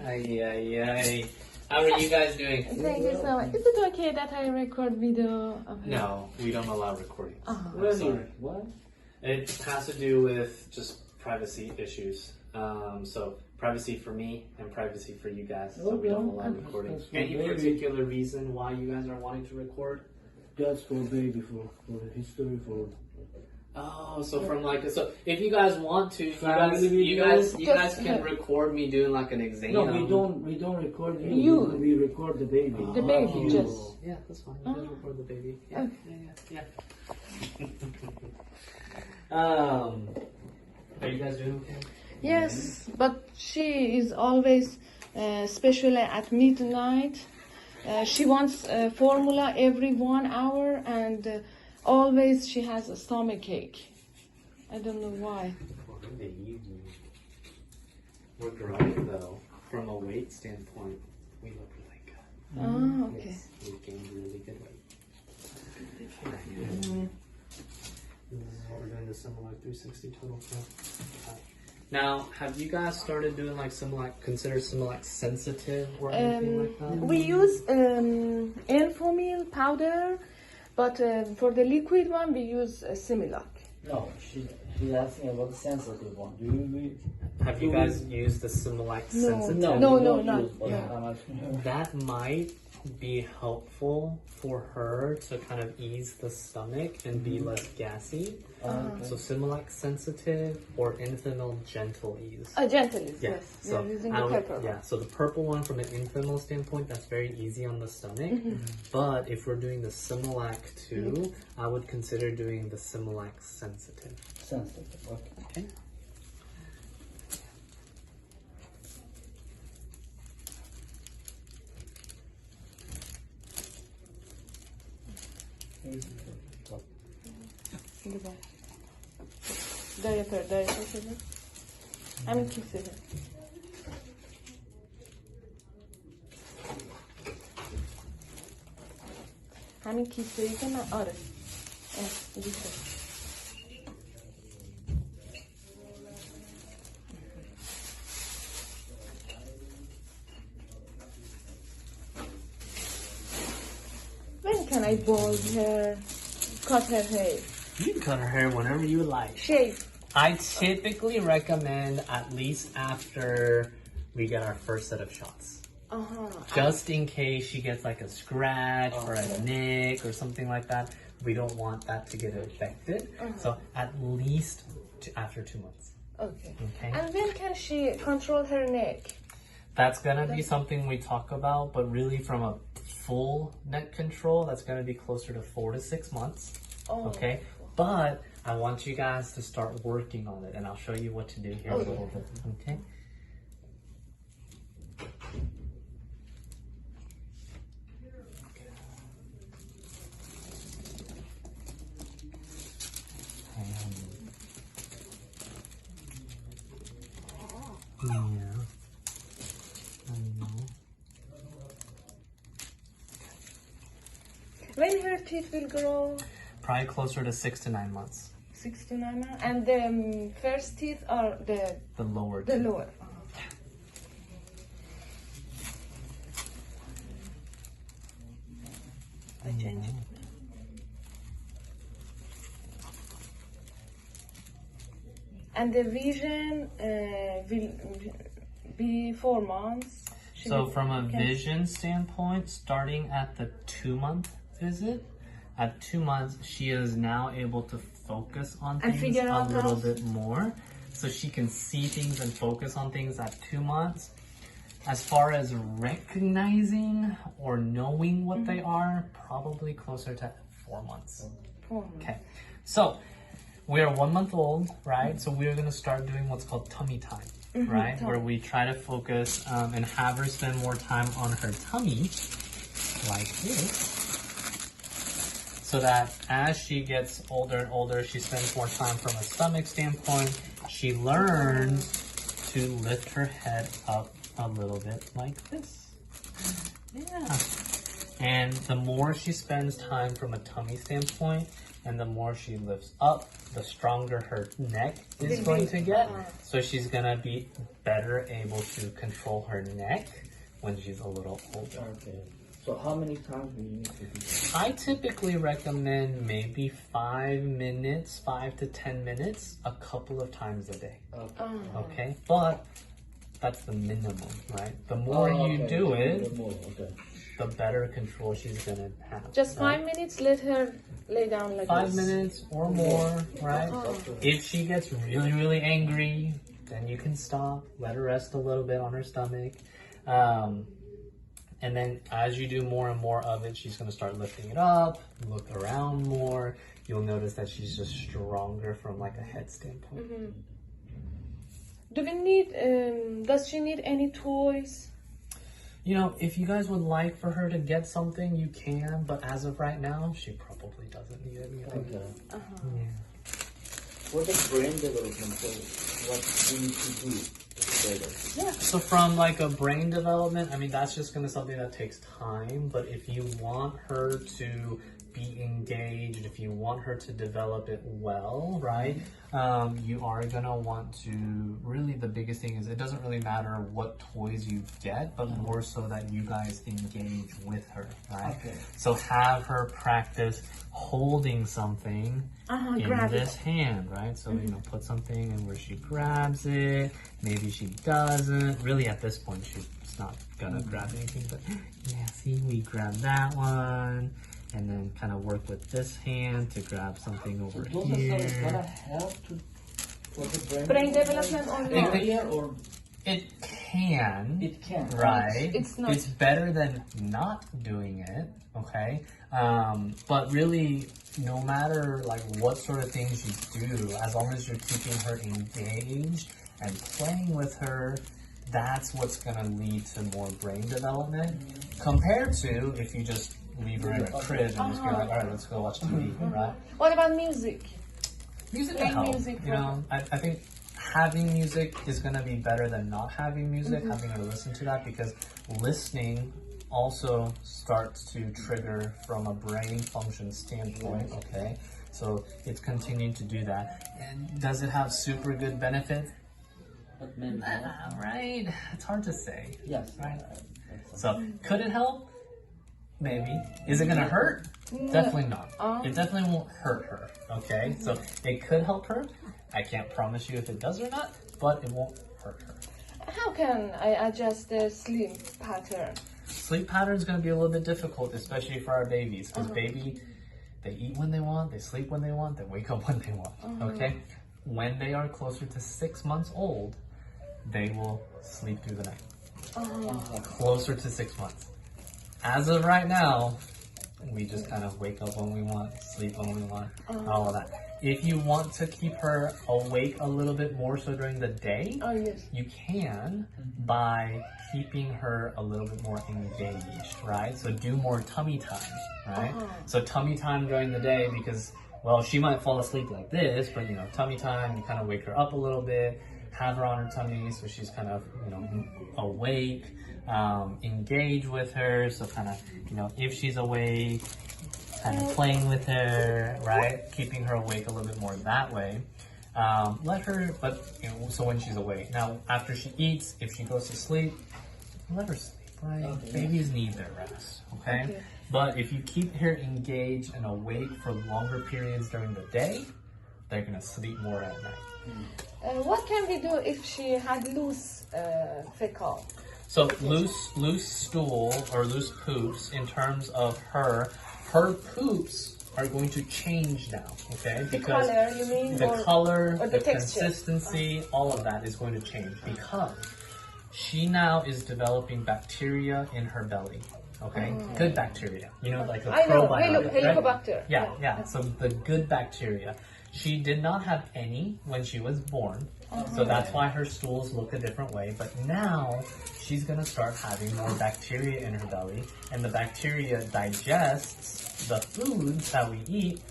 Ay, ay, ay. How are you guys doing? Thank you so much. Is it okay that I record video of her? No, we don't allow recording. Oh. I'm sorry. What? It has to do with just privacy issues. So privacy for me and privacy for you guys. So we don't allow recording. That's for Any baby. particular reason why you guys are wanting to record? Just for baby, for the history, for Oh, so from like so if you guys want to, Family you guys Just- can record me doing like an exam. no, we don't record you. You. We record the baby. The baby, Oh, just. yeah, that's fine. You guys Oh. record the baby. Yeah, Okay. yeah. Are you guys doing okay? Yes, but she is always, especially at midnight, she wants formula every 1 hour, and always she has a stomach ache. I don't know why. What do you do? We're growing though. From a weight standpoint, we look really good. Oh, okay. Yes, we gained really good weight. This is what we're doing the Similac 360 total for. Now, have you guys started doing like Similac, consider Similac sensitive or anything like that? We use Enfamil powder, but for the liquid one we use Similac. No, she's asking about the sensitive one. Do you Have you guys used the Similac No. sensitive? No, we don't not- use, but no. I'm asking. That might be helpful for her to kind of ease the stomach and be less gassy. So Similac sensitive or Infamil gentle ease. Gentle is, Yeah, yes. so We're using I the would- pepper yeah, so the purple one from an Infamil standpoint, that's very easy on the stomach. But if we're doing the Similac too, I would consider doing the Similac sensitive. Sensitive, okay. Okay. Goodbye. Diaper şöyle. Hemen keselim. همین کیسه ای که من آره دیگه. When can I bald her, cut her hair, You can cut her hair whenever you like. shave? I typically recommend at least after we get our first set of shots. Just in case she gets like a scratch or a nick or something like that. We don't want that to get infected. So at least after 2 months. Okay. Okay. And when can she control her neck? That's gonna be something we talk about, but really from a full neck control, that's gonna be closer to 4 to 6 months. Oh. Okay. But I want you guys to start working on it, and I'll show you what to do here in a little bit. Okay. Yeah, I know. When her teeth will grow? Probably closer to 6 to 9 months. 6 to 9 months. And the first teeth are the Lower. lower. I change it. And the vision will be 4 months. She So will- from a okay. vision standpoint, starting at the 2-month visit, at 2 months, she is now able to focus on And things figure a out little how- bit more. So she can see things and focus on things at 2 months. As far as recognizing or knowing what they are, probably closer to 4 months. 4 months. Okay, so we are 1 month old, right? So we're gonna start doing what's called tummy time, right? Where we try to focus and have her spend more time on her tummy, like this, so that as she gets older and older, she spends more time from a stomach standpoint. She learns to lift her head up a little bit like this. Yeah. And the more she spends time from a tummy standpoint, and the more she lifts up, the stronger her neck is going to get. So she's gonna be better able to control her neck when she's a little older. Okay. So how many times do you need to do that? I typically recommend maybe 5 minutes, 5 to 10 minutes, a couple of times a day. Okay. Okay, but that's the minimum, right? The more you do it, the better control she's gonna have. Just 5 minutes, let her lay down like 5 this. minutes or more, right? If she gets really, really angry, then you can stop, let her rest a little bit on her stomach. And then as you do more and more of it, she's gonna start lifting it up, look around more. You'll notice that she's just stronger from like a head standpoint. Do we need, does she need any toys? You know, if you guys would like for her to get something, you can, but as of right now, she probably doesn't need anything. Okay. Yeah. For the brain development, so what we need to do is better. Yeah. So from like a brain development, I mean, that's just gonna something that takes time, but if you want her to be engaged, if you want her to develop it well, right, you are gonna want to, really the biggest thing is it doesn't really matter what toys you get, but more so that you guys engage with her, right? Okay. So have her practice holding something in grab this hand, right? So, you know, put something in where she grabs it, maybe she doesn't. Really at this point, she's not gonna grab anything, but yeah, see, we grab that one. And then kind of work with this hand to grab something over Those here. are gonna help for the Brain development or not? earlier, or It can. it can. Right. It's not. It's better than not doing it. Okay. But really, no matter like what sort of things you do, as long as you're keeping her engaged and playing with her, that's what's gonna lead to more brain development compared to if you just leave her in a crib and just be like, all right, let's go watch TV, right? What about music? Music Playing can help. music, You know, I think having music is going to be better than not having music, having her listen to that, because listening also starts to trigger from a brain function standpoint, okay? So it's continuing to do that. And does it have super good benefits? But maybe not. Right. It's hard to say. Yes. Right. So could it help? Maybe. Is it gonna hurt? Definitely not. It definitely won't hurt her. Okay, so it could help her. I can't promise you if it does or not, but it won't hurt her. How can I adjust the sleep pattern? Sleep pattern is gonna be a little bit difficult, especially for our babies, because baby, they eat when they want, they sleep when they want, they wake up when they want. Okay, when they are closer to 6 months old, they will sleep through the night. Closer to 6 months. As of right now, we just kind of wake up when we want, sleep when we want, all of that. If you want to keep her awake a little bit more so during the day, Yes. you can by keeping her a little bit more engaged, right? So do more tummy time, right? So tummy time during the day, because, well, she might fall asleep like this, but, you know, tummy time, you kind of wake her up a little bit, have her on her tummy so she's kind of, you know, awake, engage with her. So kind of, you know, if she's awake, kind of playing with her, right? Keeping her awake a little bit more that way. Let her, but, you know, so when she's awake. Now, after she eats, if she goes to sleep, let her sleep, right? Okay. Babies need their rest, okay? But if you keep her engaged and awake for longer periods during the day, they're gonna sleep more at night. What can we do if she had loose fecal? So loose stool or loose poops, in terms of her poops are going to change now, okay? The color, you mean? The color, or the the texture? consistency, all of that is going to change because she now is developing bacteria in her belly, okay? Good bacteria, you know, like the I know, probiotic, right? Helicobacter. Yeah, so the good bacteria. She did not have any when she was born, so that's why her stools look a different way. But now she's gonna start having more bacteria in her belly, and the bacteria digests the foods that we eat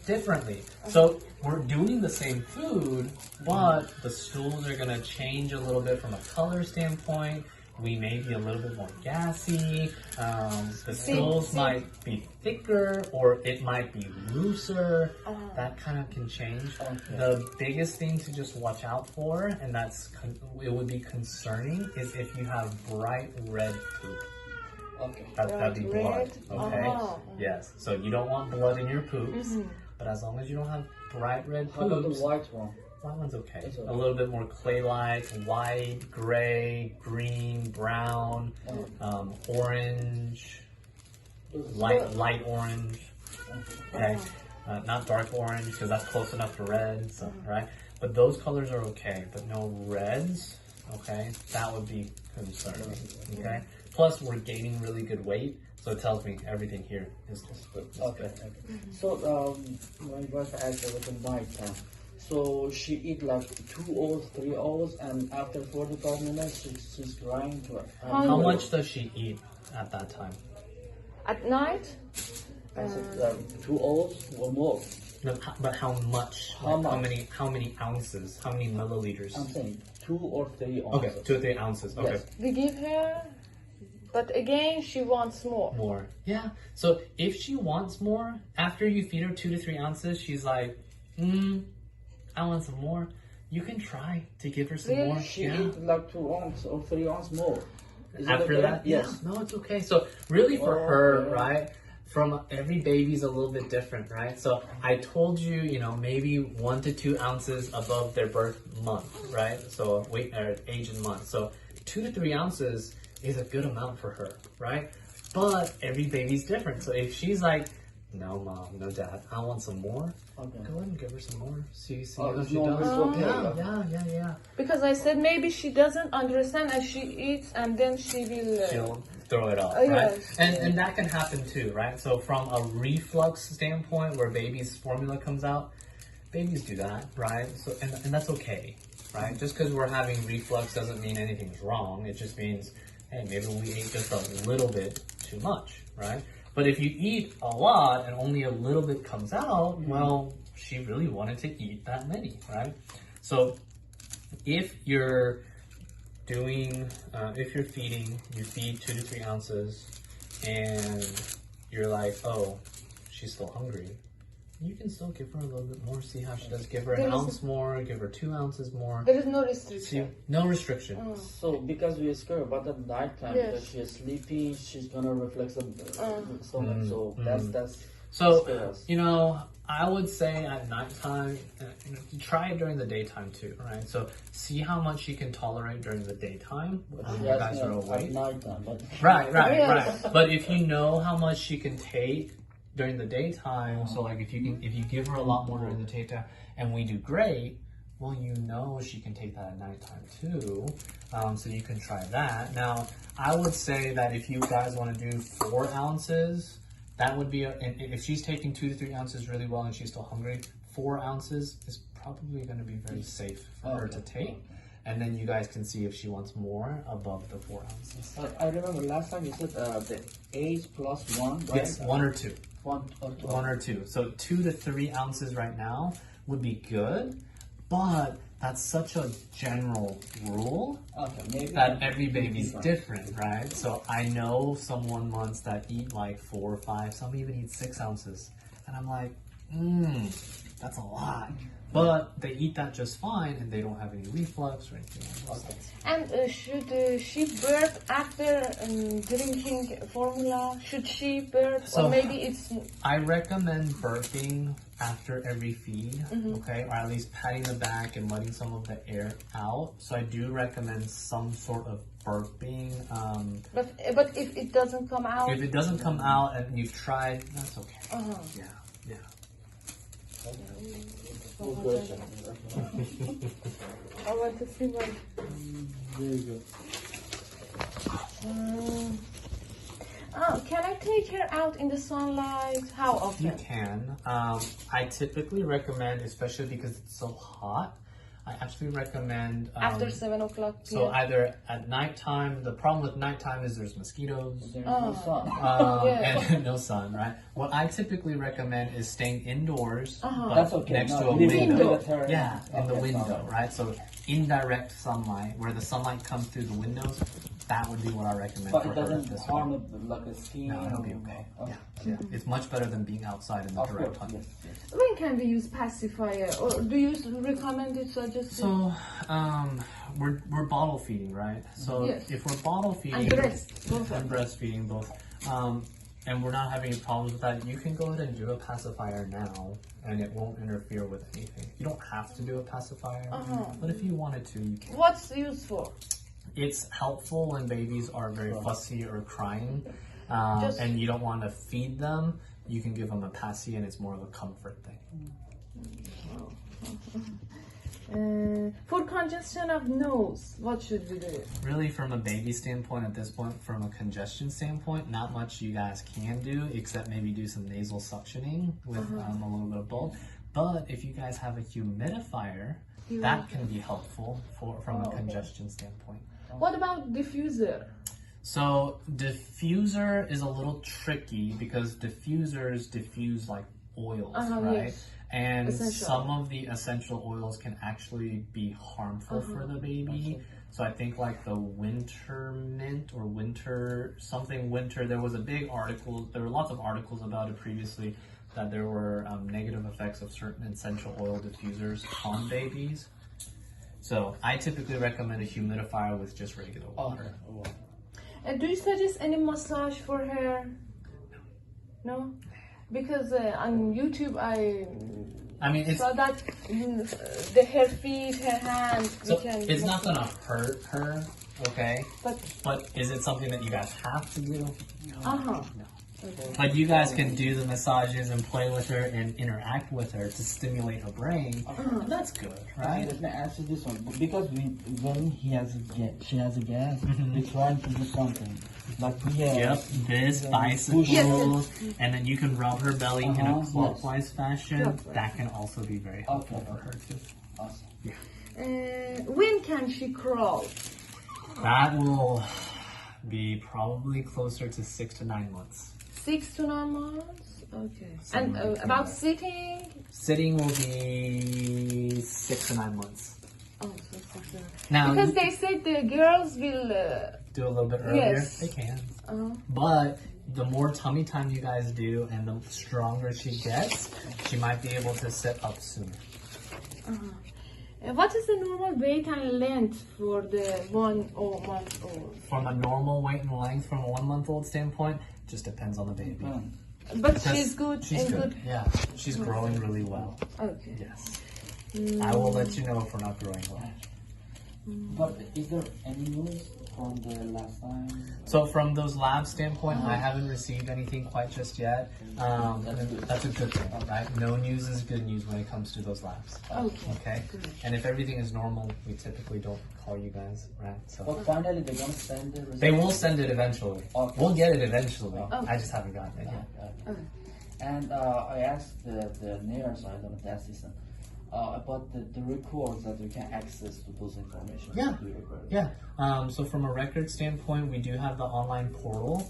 differently. So we're doing the same food, but the stools are gonna change a little bit from a color standpoint, we may be a little bit more gassy. The stools might be thicker, or it might be looser. That kind of can change. The biggest thing to just watch out for, and it would be concerning, is if you have bright red poop. Okay. That'd be blood. Red? Okay. Yes. So you don't want blood in your poops, but as long as you don't have bright red How about the poops, white one? white one's okay. It's okay. A little bit more clay-like, white, gray, green, brown, orange, light orange. Okay. Not dark orange because that's close enough to red. So right. But those colors are okay. But no reds. Okay. That would be concerning. Okay. Plus, we're gaining really good weight, so it tells me everything here is good. Okay. So, my wife asked about the night time. So she eat like 2 hours, 3 hours, and after 45 minutes, she's crying to her. How much does she eat at that time? At night? I said, 2 hours or more. No, but how much? How much? How many ounces? How many milliliters? I'm saying 2 or 3 ounces. Okay, 2 or 3 ounces. Okay. Yes. We give her, but again, she wants more. More. Yeah. So if she wants more, after you feed her 2 to 3 ounces, she's like, I want some more. You can try to give her some Really? more. She Yeah. eat like 2 ounces or 3 ounces more. Is it After okay? that, Yes. yeah, no, it's okay. So really for her, okay. right? From every baby's a little bit different, right? So I told you, maybe 1 to 2 ounces above their birth month, right? So weight or age and month. So 2 to 3 ounces is a good amount for her, right? But every baby's different. So if she's like, no mom, no dad, I want some more, Okay. go ahead and give her some more. See Oh, how it's she not- does. it's okay. Yeah. Because I said maybe she doesn't understand and she eats and then she will... She'll throw it off, Oh, right? yes. And that can happen too, right? So from a reflux standpoint, where baby's formula comes out, babies do that, right? So and that's okay, right? Just because we're having reflux doesn't mean anything's wrong. It just means, hey, maybe we ate just a little bit too much, right? But if you eat a lot and only a little bit comes out, well, she really wanted to eat that many, right? So if you're if you're feeding, you feed 2 to 3 ounces and you're like, oh, she's still hungry, you can still give her a little bit more, see how she does. Give her an ounce more, give her 2 ounces more. There is no See, restriction. no restriction. So because we are scared about the night time, Yes. that she is sleeping, she's gonna reflect the stomach. So that's So, scare us. I would say at nighttime, try it during the daytime too, right? So see how much you can tolerate during the daytime when you Yes, guys are at awake. night time, but Yes. Right. But if you know how much she can take during the daytime, so like if you give her a lot more during the daytime and we do great, well, she can take that at nighttime too. So you can try that. Now, I would say that if you guys want to do 4 ounces, that would be, and if she's taking 2 to 3 ounces really well and she's still hungry, 4 ounces is probably going to be very safe for her to take. And then you guys can see if she wants more above the 4 ounces. I remember last time you said the age plus 1, right? Yes, 1 or 2. 1 or 2. 1 or 2. So 2 to 3 ounces right now would be good, but that's such a general rule Okay, maybe that every baby's different, right? So I know some 1 months that eat like 4 or 5, some even eat 6 ounces. And I'm like, that's a lot. But they eat that just fine and they don't have any reflux or anything like that. And should she birth after drinking formula? Should she birth? So- or maybe it's... I recommend burping after every feed, okay? Or at least patting the back and letting some of the air out. So I do recommend some sort of burping. But if it doesn't come out... If it doesn't come out and you've tried, that's okay. Yeah. Good question. I want to see what... Very good. Can I take her out in the sunlight? How often? You can. I typically recommend, especially because it's so hot, I actually recommend After 7 o'clock so p.m. either at nighttime. The problem with nighttime is there's mosquitoes. There's no sun. Yeah. And no sun, right? What I typically recommend is staying indoors, but That's okay. next No, to a leave it window. to her. Yeah, in the Okay, window, fine. right? So indirect sunlight, where the sunlight comes through the windows, that would be what I recommend But for it her at doesn't this harm point. it like a skin. No, it'll be okay. Okay. Yeah. It's much better than being outside in the Of direct course, sun. yes. When can we use pacifier, or do you recommend it? So, we're bottle feeding, right? So Yes. if we're bottle feeding And breast, both of and them. breastfeeding both, and we're not having any problems with that, you can go ahead and do a pacifier now, and it won't interfere with anything. You don't have to do a pacifier, but if you wanted to, you can. What's used for? It's helpful when babies are very fussy or crying, Just- and you don't want to feed them. You can give them a passy, and it's more of a comfort thing. For congestion of nose, what should we do? Really, from a baby standpoint, at this point, from a congestion standpoint, not much you guys can do except maybe do some nasal suctioning with a little bit of both. But if you guys have a humidifier, that can be helpful from a congestion standpoint. What about diffuser? So diffuser is a little tricky because diffusers diffuse like oils, right? Yes. And Essential. some of the essential oils can actually be harmful for the baby. So I think like the winter mint or winter, there was a big article, there were lots of articles about it previously, that there were negative effects of certain essential oil diffusers on babies. So I typically recommend a humidifier with just regular water. And do you suggest any massage for her? No? Because on YouTube I mean, it's saw that her feet, her hands, so we can it's not gonna hurt her, okay? But is it something that you guys have to do? Okay. But you guys can do the massages and play with her and interact with her to stimulate her brain. And that's good, right? Let me answer this one. Because when she has a gas, we're trying to do something. Like we have. Yep, this bicycle, Yes. and then you can rub her belly in a Yes. clockwise fashion. Clockwise. That can also be very helpful Okay, for her too. Awesome. When can she crawl? That will be probably closer to 6 to 9 months. 6 to 9 months? Okay. Somewhere And between about that. sitting? Sitting will be 6 to 9 months. Oh, 6 to 9. Now, Because they said the girls will. do a little bit earlier. Yes. They can. Uh-huh. But the more tummy time you guys do and the stronger she gets, she might be able to sit up sooner. What is the normal weight and length for the 1 month old? From a normal weight and length from a 1 month old standpoint, just depends on the baby. But Because she's good. She's and good. Yeah, she's growing really well. Okay. Yes. I will let you know if we're not growing well. But is there any news from the last time? So from those lab standpoint, I haven't received anything quite just yet. That's a good thing, right? No news is good news when it comes to those labs. Okay. Okay? And if everything is normal, we typically don't call you guys, right? So But finally they're gonna send the results. they will send it eventually. Okay. We'll get it eventually. Okay. I just haven't gotten it yet. Okay. And I asked the nurse, I don't know, the assistant, about the records that we can access to those information. Yeah. To record. Yeah. So from a record standpoint, we do have the online portal.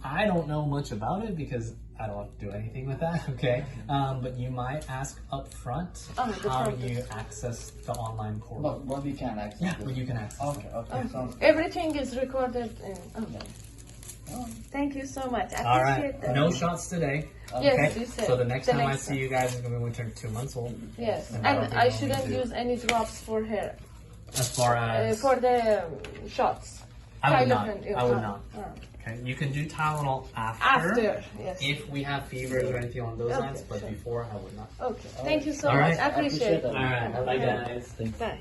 I don't know much about it because I don't do anything with that, okay? But you might ask up front the how front you access the online portal. But we can access. Yeah, this. but you can access Okay, it. okay, sounds good. Everything is recorded. Okay. Thank you so much. I All appreciate right. that. No shots today. Yes, Okay. you said. So the next time I next see you guys is going to be when we turn 2 months old. Yes, And that'll and be I when we shouldn't do. use any drops for her. As far as For the shots. I would not. Tylenol, I would not. uh. Okay. You can do Tylenol After, yes. if we have fevers or anything on those Okay, lines, but sure. before I would not. Okay. Thank you so All much. right. I appreciate it. that. All right. Bye, guys. Bye.